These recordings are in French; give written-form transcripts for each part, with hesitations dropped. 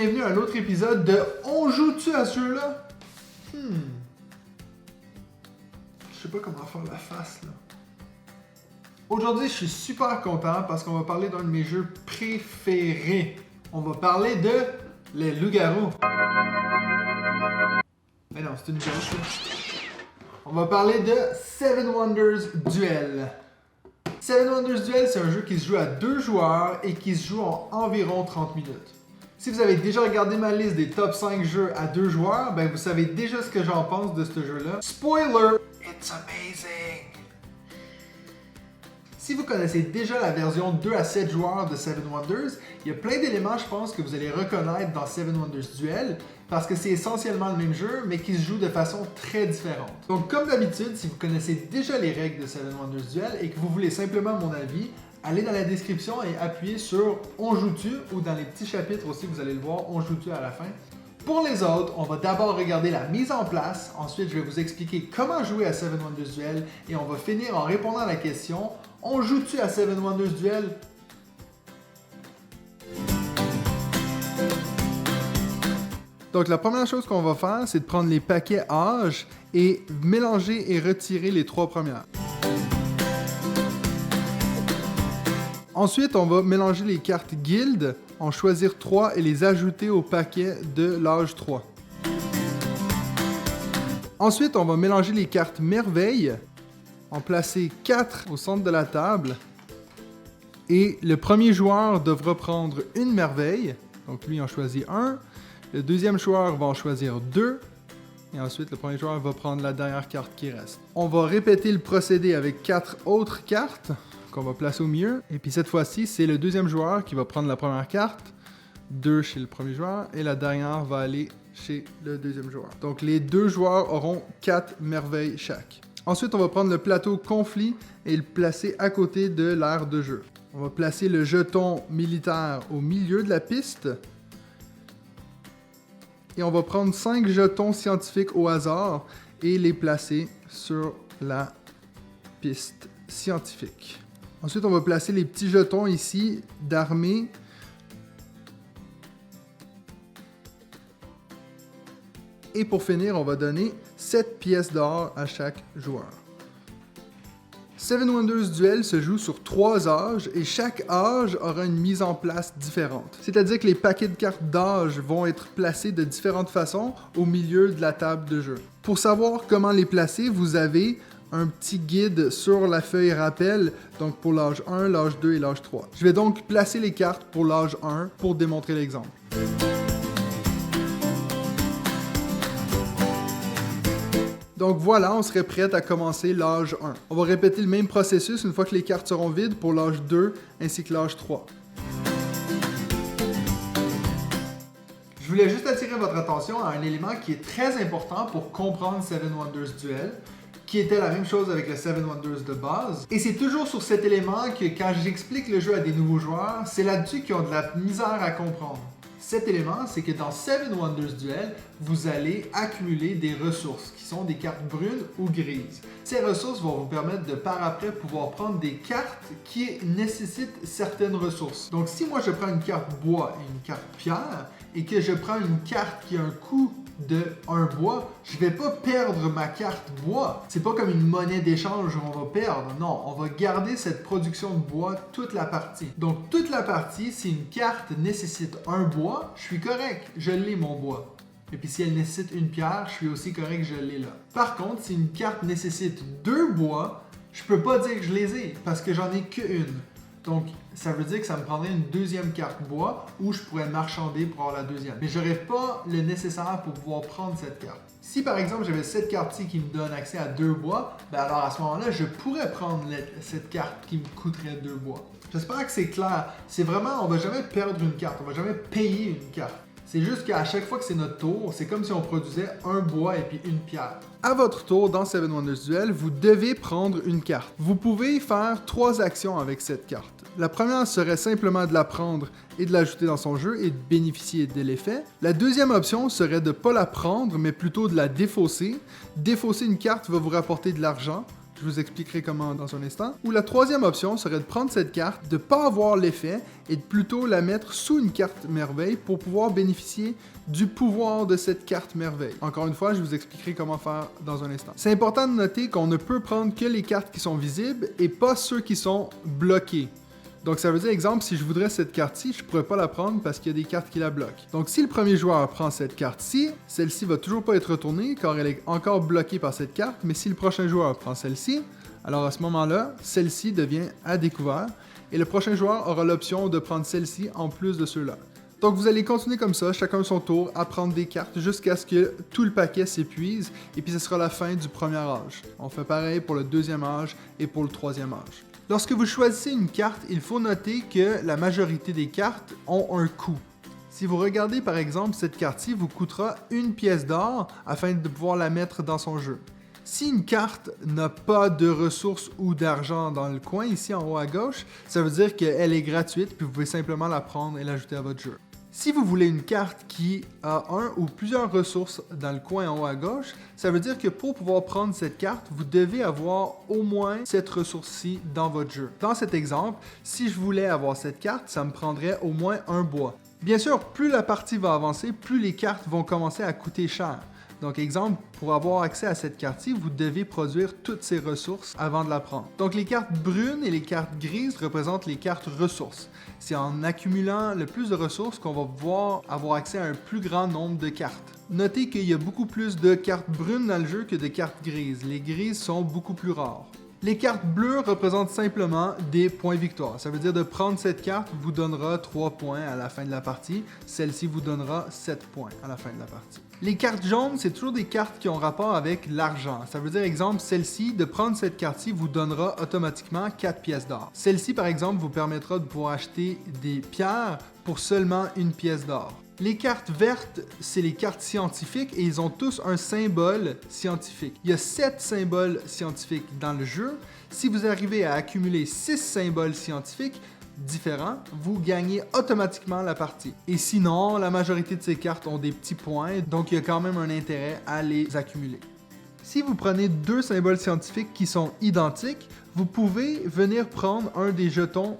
bienvenue à un autre épisode de On joue-tu à ce jeu-là? Je sais pas comment faire la face là. Aujourd'hui, je suis super content parce qu'on va parler d'un de mes jeux préférés. On va parler de Les Loups-Garous. Mais non, c'est une joke là. On va parler de Seven Wonders Duel. Seven Wonders Duel, c'est un jeu qui se joue à 2 joueurs et qui se joue en environ 30 minutes. Si vous avez déjà regardé ma liste des top 5 jeux à 2 joueurs, ben vous savez déjà ce que j'en pense de ce jeu-là. Spoiler! It's amazing! Si vous connaissez déjà la version 2 à 7 joueurs de Seven Wonders, il y a plein d'éléments, je pense, que vous allez reconnaître dans Seven Wonders Duel, parce que c'est essentiellement le même jeu, mais qui se joue de façon très différente. Donc, comme d'habitude, si vous connaissez déjà les règles de Seven Wonders Duel et que vous voulez simplement mon avis, allez dans la description et appuyez sur On joue-tu, ou dans les petits chapitres aussi, vous allez le voir, On joue-tu à la fin. Pour les autres, on va d'abord regarder la mise en place, ensuite je vais vous expliquer comment jouer à Seven Wonders Duel, et on va finir en répondant à la question, on joue-tu à Seven Wonders Duel? Donc la première chose qu'on va faire, c'est de prendre les paquets âge et mélanger et retirer les 3 premières. Ensuite, on va mélanger les cartes guild, en choisir 3 et les ajouter au paquet de l'âge 3. Ensuite, on va mélanger les cartes merveille, en placer 4 au centre de la table. Et le premier joueur devra prendre une merveille, donc lui en choisit 1. Le deuxième joueur va en choisir 2. Et ensuite, le premier joueur va prendre la dernière carte qui reste. On va répéter le procédé avec 4 autres cartes qu'on va placer au milieu. Et puis cette fois-ci, c'est le deuxième joueur qui va prendre la première carte, 2 chez le premier joueur, et la dernière va aller chez le deuxième joueur. Donc les 2 joueurs auront 4 merveilles chaque. Ensuite, on va prendre le plateau conflit et le placer à côté de l'aire de jeu. On va placer le jeton militaire au milieu de la piste. Et on va prendre 5 jetons scientifiques au hasard et les placer sur la piste scientifique. Ensuite, on va placer les petits jetons ici d'armée. Et pour finir, on va donner 7 pièces d'or à chaque joueur. Seven Wonders Duel se joue sur 3 âges et chaque âge aura une mise en place différente. C'est-à-dire que les paquets de cartes d'âge vont être placés de différentes façons au milieu de la table de jeu. Pour savoir comment les placer, vous avez un petit guide sur la feuille rappel, donc pour l'âge 1, l'âge 2 et l'âge 3. Je vais donc placer les cartes pour l'âge 1 pour démontrer l'exemple. Donc voilà, on serait prêt à commencer l'âge 1. On va répéter le même processus une fois que les cartes seront vides pour l'âge 2 ainsi que l'âge 3. Je voulais juste attirer votre attention à un élément qui est très important pour comprendre Seven Wonders Duel, qui était la même chose avec le Seven Wonders de base. Et c'est toujours sur cet élément que quand j'explique le jeu à des nouveaux joueurs, c'est là-dessus qu'ils ont de la misère à comprendre. Cet élément, c'est que dans Seven Wonders Duel, vous allez accumuler des ressources qui sont des cartes brunes ou grises. Ces ressources vont vous permettre de par après pouvoir prendre des cartes qui nécessitent certaines ressources. Donc si moi je prends une carte bois et une carte pierre et que je prends une carte qui a un coût de 1 bois, je vais pas perdre ma carte bois. C'est pas comme une monnaie d'échange où on va perdre. Non, on va garder cette production de bois toute la partie. Donc toute la partie, si une carte nécessite 1 bois, je suis correct, je l'ai mon bois. Et puis si elle nécessite une pierre, je suis aussi correct, je l'ai là. Par contre, si une carte nécessite 2 bois, je peux pas dire que je les ai parce que j'en ai qu'une. Donc, ça veut dire que ça me prendrait une deuxième carte bois où je pourrais marchander pour avoir la deuxième. Mais j'aurais pas le nécessaire pour pouvoir prendre cette carte. Si par exemple j'avais cette carte-ci qui me donne accès à 2 bois, ben alors à ce moment-là, je pourrais prendre cette carte qui me coûterait 2 bois. J'espère que c'est clair. C'est vraiment, on va jamais perdre une carte, on va jamais payer une carte. C'est juste qu'à chaque fois que c'est notre tour, c'est comme si on produisait 1 bois et puis une pierre. À votre tour, dans Seven Wonders Duel, vous devez prendre une carte. Vous pouvez faire 3 actions avec cette carte. La première serait simplement de la prendre et de l'ajouter dans son jeu et de bénéficier de l'effet. La deuxième option serait de ne pas la prendre, mais plutôt de la défausser. Défausser une carte va vous rapporter de l'argent. Je vous expliquerai comment dans un instant. Ou la troisième option serait de prendre cette carte, de ne pas avoir l'effet et de plutôt la mettre sous une carte merveille pour pouvoir bénéficier du pouvoir de cette carte merveille. Encore une fois, je vous expliquerai comment faire dans un instant. C'est important de noter qu'on ne peut prendre que les cartes qui sont visibles et pas ceux qui sont bloqués. Donc ça veut dire, exemple, si je voudrais cette carte-ci, je ne pourrais pas la prendre parce qu'il y a des cartes qui la bloquent. Donc si le premier joueur prend cette carte-ci, celle-ci va toujours pas être retournée car elle est encore bloquée par cette carte, mais si le prochain joueur prend celle-ci, alors à ce moment-là, celle-ci devient à découvert et le prochain joueur aura l'option de prendre celle-ci en plus de ceux-là. Donc vous allez continuer comme ça, chacun son tour, à prendre des cartes jusqu'à ce que tout le paquet s'épuise et puis ce sera la fin du premier âge. On fait pareil pour le deuxième âge et pour le troisième âge. Lorsque vous choisissez une carte, il faut noter que la majorité des cartes ont un coût. Si vous regardez par exemple cette carte-ci, vous coûtera 1 pièce d'or afin de pouvoir la mettre dans son jeu. Si une carte n'a pas de ressources ou d'argent dans le coin, ici en haut à gauche, ça veut dire qu'elle est gratuite puis vous pouvez simplement la prendre et l'ajouter à votre jeu. Si vous voulez une carte qui a un ou plusieurs ressources dans le coin en haut à gauche, ça veut dire que pour pouvoir prendre cette carte, vous devez avoir au moins cette ressource-ci dans votre jeu. Dans cet exemple, si je voulais avoir cette carte, ça me prendrait au moins un bois. Bien sûr, plus la partie va avancer, plus les cartes vont commencer à coûter cher. Donc, exemple, pour avoir accès à cette carte-ci, vous devez produire toutes ces ressources avant de la prendre. Donc, les cartes brunes et les cartes grises représentent les cartes ressources. C'est en accumulant le plus de ressources qu'on va pouvoir avoir accès à un plus grand nombre de cartes. Notez qu'il y a beaucoup plus de cartes brunes dans le jeu que de cartes grises. Les grises sont beaucoup plus rares. Les cartes bleues représentent simplement des points victoire. Ça veut dire de prendre cette carte vous donnera 3 points à la fin de la partie. Celle-ci vous donnera 7 points à la fin de la partie. Les cartes jaunes, c'est toujours des cartes qui ont rapport avec l'argent. Ça veut dire, exemple, celle-ci, de prendre cette carte-ci vous donnera automatiquement 4 pièces d'or. Celle-ci, par exemple, vous permettra de pouvoir acheter des pierres pour seulement 1 pièce d'or. Les cartes vertes, c'est les cartes scientifiques et ils ont tous un symbole scientifique. Il y a 7 symboles scientifiques dans le jeu. Si vous arrivez à accumuler 6 symboles scientifiques différents, vous gagnez automatiquement la partie. Et sinon, la majorité de ces cartes ont des petits points, donc il y a quand même un intérêt à les accumuler. Si vous prenez 2 symboles scientifiques qui sont identiques, vous pouvez venir prendre un des jetons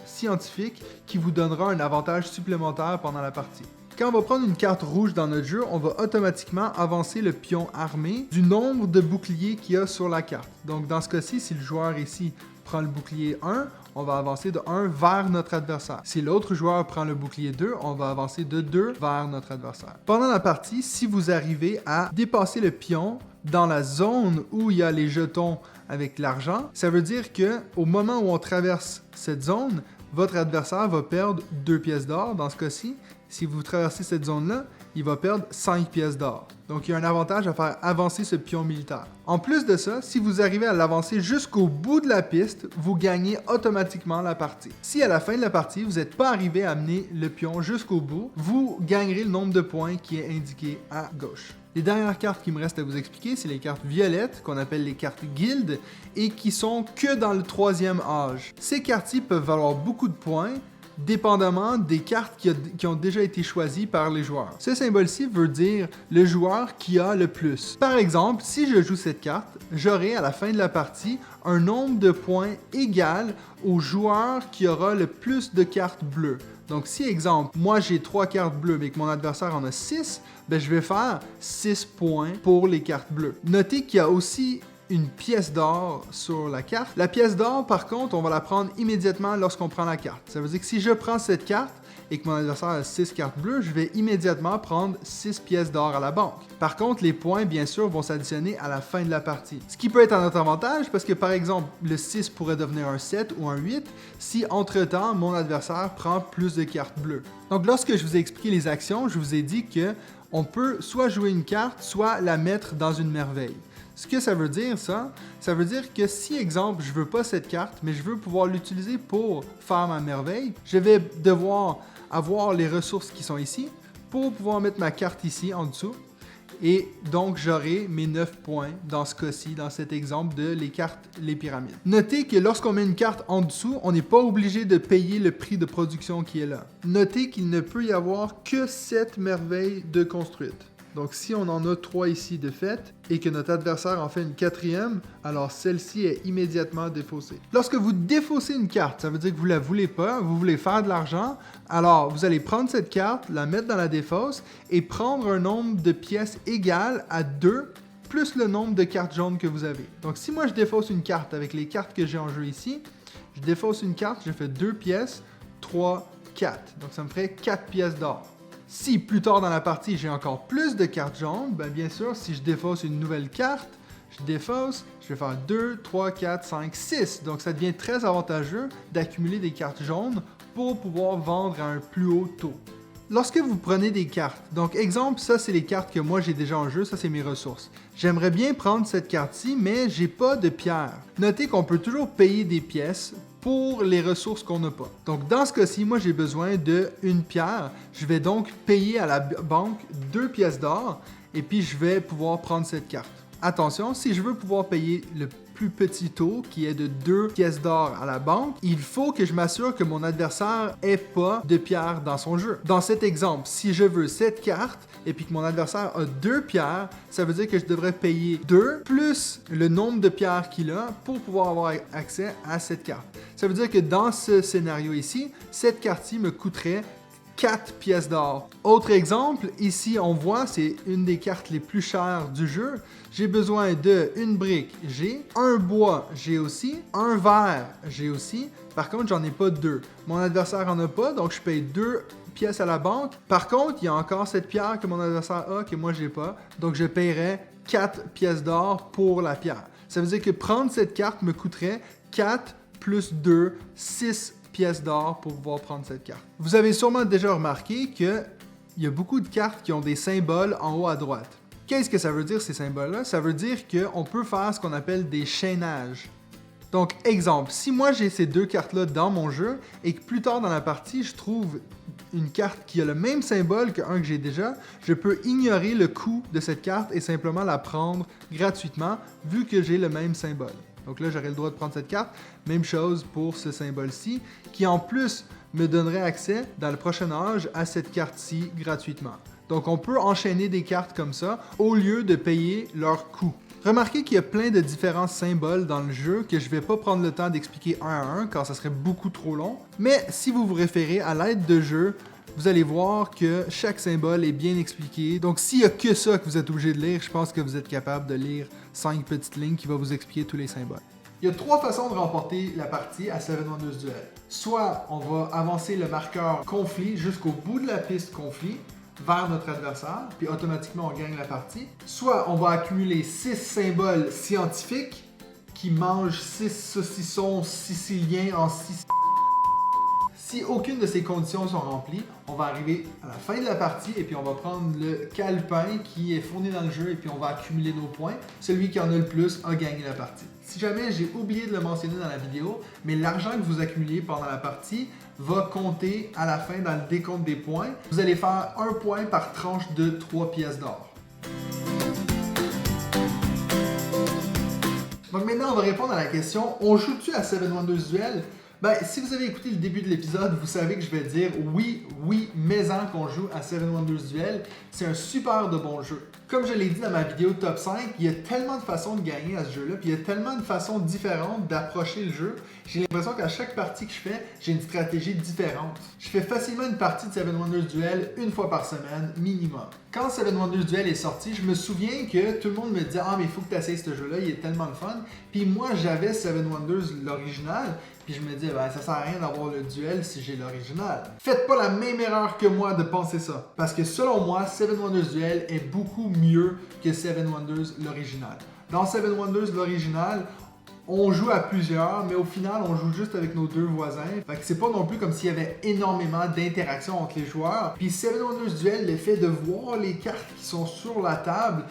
scientifiques qui vous donnera un avantage supplémentaire pendant la partie. Quand on va prendre une carte rouge dans notre jeu, on va automatiquement avancer le pion armé du nombre de boucliers qu'il y a sur la carte. Donc dans ce cas-ci, si le joueur ici prend le bouclier 1, on va avancer de 1 vers notre adversaire. Si l'autre joueur prend le bouclier 2, on va avancer de 2 vers notre adversaire. Pendant la partie, si vous arrivez à dépasser le pion dans la zone où il y a les jetons avec l'argent, ça veut dire qu'au moment où on traverse cette zone, votre adversaire va perdre 2 pièces d'or dans ce cas-ci. Si vous traversez cette zone-là, il va perdre 5 pièces d'or. Donc, il y a un avantage à faire avancer ce pion militaire. En plus de ça, si vous arrivez à l'avancer jusqu'au bout de la piste, vous gagnez automatiquement la partie. Si à la fin de la partie, vous n'êtes pas arrivé à amener le pion jusqu'au bout, vous gagnerez le nombre de points qui est indiqué à gauche. Les dernières cartes qui me restent à vous expliquer, c'est les cartes violettes, qu'on appelle les cartes guildes, et qui sont que dans le 3e âge. Ces cartes-ci peuvent valoir beaucoup de points, dépendamment des cartes qui ont déjà été choisies par les joueurs. Ce symbole-ci veut dire le joueur qui a le plus. Par exemple, si je joue cette carte, j'aurai à la fin de la partie un nombre de points égal au joueur qui aura le plus de cartes bleues. Donc si, exemple, moi j'ai 3 cartes bleues mais que mon adversaire en a 6, ben, je vais faire 6 points pour les cartes bleues. Notez qu'il y a aussi une pièce d'or sur la carte. La pièce d'or, par contre, on va la prendre immédiatement lorsqu'on prend la carte. Ça veut dire que si je prends cette carte et que mon adversaire a 6 cartes bleues, je vais immédiatement prendre 6 pièces d'or à la banque. Par contre, les points, bien sûr, vont s'additionner à la fin de la partie. Ce qui peut être à notre avantage parce que, par exemple, le 6 pourrait devenir un 7 ou un 8 si, entre-temps, mon adversaire prend plus de cartes bleues. Donc, lorsque je vous ai expliqué les actions, je vous ai dit que on peut soit jouer une carte, soit la mettre dans une merveille. Ce que ça veut dire, ça veut dire que si, exemple, je veux pas cette carte, mais je veux pouvoir l'utiliser pour faire ma merveille, je vais devoir avoir les ressources qui sont ici pour pouvoir mettre ma carte ici en dessous. Et donc, j'aurai mes 9 points dans ce cas-ci, dans cet exemple de les pyramides. Notez que lorsqu'on met une carte en dessous, on n'est pas obligé de payer le prix de production qui est là. Notez qu'il ne peut y avoir que 7 merveilles de construites. Donc si on en a 3 ici de fait, et que notre adversaire en fait une 4e, alors celle-ci est immédiatement défaussée. Lorsque vous défaussez une carte, ça veut dire que vous ne la voulez pas, vous voulez faire de l'argent, alors vous allez prendre cette carte, la mettre dans la défausse, et prendre un nombre de pièces égal à 2, plus le nombre de cartes jaunes que vous avez. Donc si moi je défausse une carte avec les cartes que j'ai en jeu ici, je défausse une carte, je fais 2 pièces, 3, 4. Donc ça me ferait 4 pièces d'or. Si plus tard dans la partie j'ai encore plus de cartes jaunes, bien sûr si je défausse une nouvelle carte, je défausse, je vais faire 2, 3, 4, 5, 6. Donc ça devient très avantageux d'accumuler des cartes jaunes pour pouvoir vendre à un plus haut taux. Lorsque vous prenez des cartes, donc exemple, ça c'est les cartes que moi j'ai déjà en jeu, ça c'est mes ressources. J'aimerais bien prendre cette carte-ci, mais j'ai pas de pierre. Notez qu'on peut toujours payer des pièces pour les ressources qu'on n'a pas. Donc dans ce cas-ci, moi j'ai besoin d'une pierre. Je vais donc payer à la banque 2 pièces d'or et puis je vais pouvoir prendre cette carte. Attention, si je veux pouvoir payer le plus petit taux, qui est de 2 pièces d'or à la banque, il faut que je m'assure que mon adversaire n'ait pas de pierre dans son jeu. Dans cet exemple, si je veux cette carte et puis que mon adversaire a 2 pierres, ça veut dire que je devrais payer 2 plus le nombre de pierres qu'il a pour pouvoir avoir accès à cette carte. Ça veut dire que dans ce scénario ici, cette carte-ci me coûterait 4 pièces d'or. Autre exemple, ici on voit, c'est une des cartes les plus chères du jeu. J'ai besoin d'une brique, j'ai un bois, j'ai aussi un verre, j'ai aussi. Par contre, j'en ai pas 2. Mon adversaire en a pas, donc je paye 2 pièces à la banque. Par contre, il y a encore cette pierre que mon adversaire a que moi j'ai pas, donc je paierai 4 pièces d'or pour la pierre. Ça veut dire que prendre cette carte me coûterait 4 plus 2, 6 pièces d'or pour pouvoir prendre cette carte. Vous avez sûrement déjà remarqué qu'il y a beaucoup de cartes qui ont des symboles en haut à droite. Qu'est-ce que ça veut dire ces symboles-là? Ça veut dire qu'on peut faire ce qu'on appelle des chaînages. Donc, exemple, si moi j'ai ces 2 cartes-là dans mon jeu et que plus tard dans la partie, je trouve une carte qui a le même symbole qu'un que j'ai déjà, je peux ignorer le coût de cette carte et simplement la prendre gratuitement vu que j'ai le même symbole. Donc là, j'aurai le droit de prendre cette carte. Même chose pour ce symbole-ci, qui en plus me donnerait accès dans le prochain âge à cette carte-ci gratuitement. Donc on peut enchaîner des cartes comme ça au lieu de payer leur coût. Remarquez qu'il y a plein de différents symboles dans le jeu que je ne vais pas prendre le temps d'expliquer un à un car ça serait beaucoup trop long. Mais si vous vous référez à l'aide de jeu, vous allez voir que chaque symbole est bien expliqué. Donc s'il n'y a que ça que vous êtes obligé de lire, je pense que vous êtes capable de lire 5 petites lignes qui vont vous expliquer tous les symboles. Il y a 3 façons de remporter la partie à Seven Wonders Duel. Soit on va avancer le marqueur conflit jusqu'au bout de la piste conflit vers notre adversaire, puis automatiquement on gagne la partie. Soit on va accumuler 6 symboles scientifiques qui mangent 6 saucissons siciliens en 6... Si aucune de ces conditions sont remplies, on va arriver à la fin de la partie et puis on va prendre le calepin qui est fourni dans le jeu et puis on va accumuler nos points. Celui qui en a le plus a gagné la partie. Si jamais j'ai oublié de le mentionner dans la vidéo, mais l'argent que vous accumulez pendant la partie va compter à la fin dans le décompte des points. Vous allez faire 1 point par tranche de 3 pièces d'or. Donc maintenant, on va répondre à la question, on joue-tu à Seven Wonders Duel? Si vous avez écouté le début de l'épisode, vous savez que je vais dire oui, mais-en qu'on joue à Seven Wonders Duel. C'est un super de bon jeu. Comme je l'ai dit dans ma vidéo top 5, il y a tellement de façons de gagner à ce jeu-là, puis il y a tellement de façons différentes d'approcher le jeu. J'ai l'impression qu'à chaque partie que je fais, j'ai une stratégie différente. Je fais facilement une partie de Seven Wonders Duel 1 fois par semaine, minimum. Quand Seven Wonders Duel est sorti, je me souviens que tout le monde me disait « Ah, mais il faut que tu essayes ce jeu-là, il est tellement le fun. » Puis moi, j'avais Seven Wonders, l'original, puis je me disais « Ça sert à rien d'avoir le duel si j'ai l'original. » Faites pas la même erreur que moi de penser ça, parce que selon moi, Seven Wonders Duel est beaucoup mieux que Seven Wonders, l'original. Dans Seven Wonders, l'original, on joue à plusieurs, mais au final, on joue juste avec nos 2 voisins. Fait que c'est pas non plus comme s'il y avait énormément d'interactions entre les joueurs. Puis Seven Wonders Duel, l'effet de voir les cartes qui sont sur la table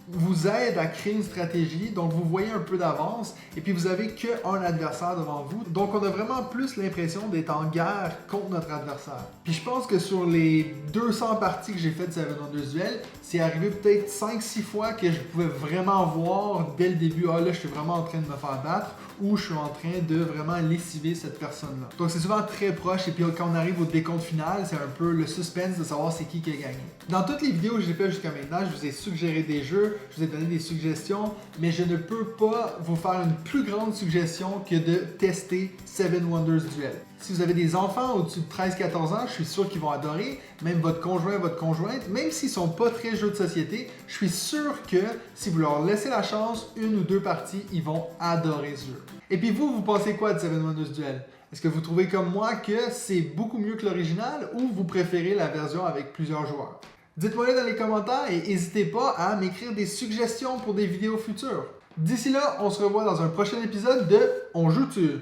vous aide à créer une stratégie, donc vous voyez un peu d'avance, et puis vous avez qu'un adversaire devant vous. Donc on a vraiment plus l'impression d'être en guerre contre notre adversaire. Puis je pense que sur les 200 parties que j'ai faites de Seven Wonders Duel, c'est arrivé peut-être 5-6 fois que je pouvais vraiment voir dès le début, ah là, je suis vraiment en train de me faire battre ou je suis en train de vraiment lessiver cette personne-là. Donc c'est souvent très proche et puis quand on arrive au décompte final, c'est un peu le suspense de savoir c'est qui a gagné. Dans toutes les vidéos que j'ai faites jusqu'à maintenant, je vous ai suggéré des jeux, je vous ai donné des suggestions, mais je ne peux pas vous faire une plus grande suggestion que de tester Seven Wonders Duel. Si vous avez des enfants au-dessus de 13-14 ans, je suis sûr qu'ils vont adorer, même votre conjoint, votre conjointe, même s'ils sont pas très jeux de société, je suis sûr que si vous leur laissez la chance, 1 ou 2 parties, ils vont adorer ce jeu. Et puis vous pensez quoi de Seven Wonders Duel? Est-ce que vous trouvez comme moi que c'est beaucoup mieux que l'original ou vous préférez la version avec plusieurs joueurs? Dites-moi-le dans les commentaires et n'hésitez pas à m'écrire des suggestions pour des vidéos futures. D'ici là, on se revoit dans un prochain épisode de On joue-tu?